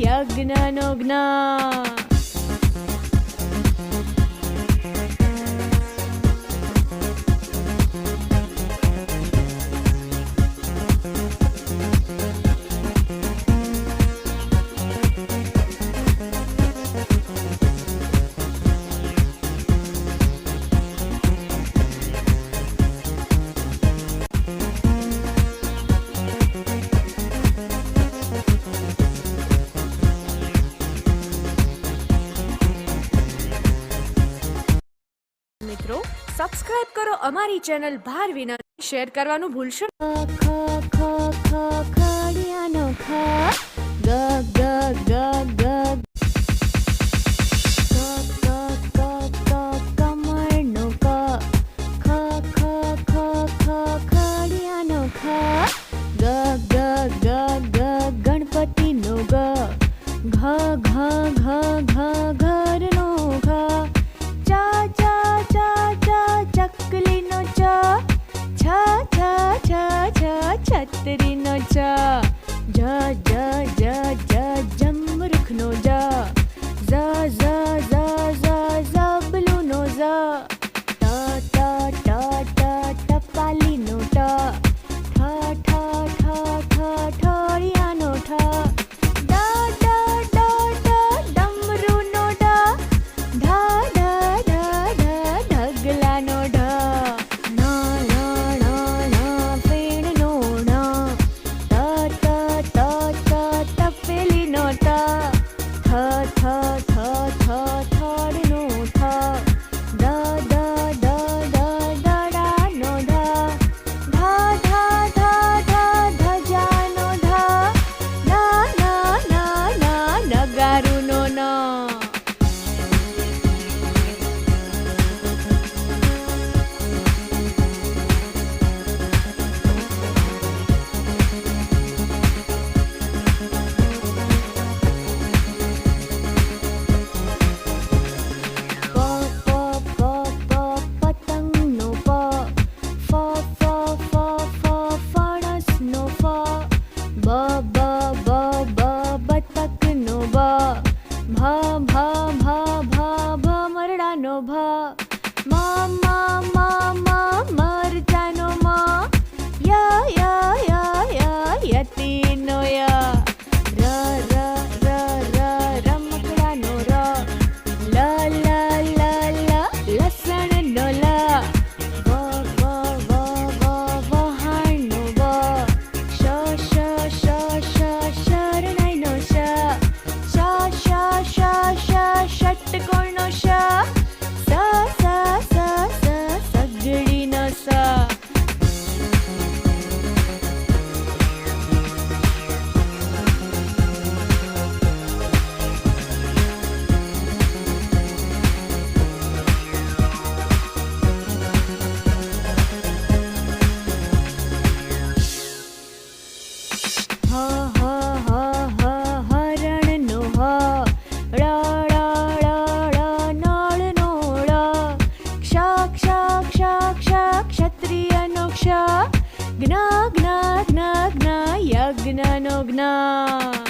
યજ્ઞનો જ્ઞ. મિત્રો સબસ્ક્રાઇબ કરો અમારી ચેનલ ભાર વિના, શેર કરવાનું ભૂલશો. ખડિયાનો ખ ગ ગ ગ ગ કમળનો ક ખ ખડિયાનો ખ ગ ગ ગ ગ ગણપતિનો ગ ઘ ઘ ઘ ઘ ઘરનો ઘ ચકલીનો ચ છ છ છ છ છત્રીનો ચ જ જ જ જ જમરૂખનો જ ઝ ઝ ઝ ઝ ઝબલુનો ઝ ટ ટ ટ ટ ટપાલીનો ટ ઠ ઠ ઠ ઠ ઠળિયાનો ઠ ડ ડ ડ ડ ડમરૂનો ડ ઢ ઢ ઢ ઢ ઢગલાનો ઢ ન ન ન ન ફેણનો ણ ટ ટ ટ ટ ટપેલીનો ટ થ થ થ થ થડનો થ દ દ દ દ દડાનો ઢ ધ ધ ધ ધ ધજાનો ઢ ન ન ન ન નગારુનો ન. પતંગનો પ ફણસનો ફ બ બ બ બ બતકનો બ ભ ભ ભ ભ ભમરડાનો ભ મ મ મ મ મરચાનો મ ય ય ય ય યતીનો ય ર ર ર ર રમકડાનો ર લ લ લ લ લસણનો લ વ વ વ વ વહાણનો વ શ શ શ શ શરણાઈનો શ શ શ શ શ ષટકોણનો શ સ સ સ સ સગડીનો સ. હ હ હ હ હરણનો હ ળ ળ ળ ળ નળનો ળ ક્ષ ક્ષ ક્ષ ક્ષ ક્ષત્રિયનો ક્ષ જ્ઞ જ્ઞ જ્ઞ જ્ઞ યજ્ઞનો જ્ઞ.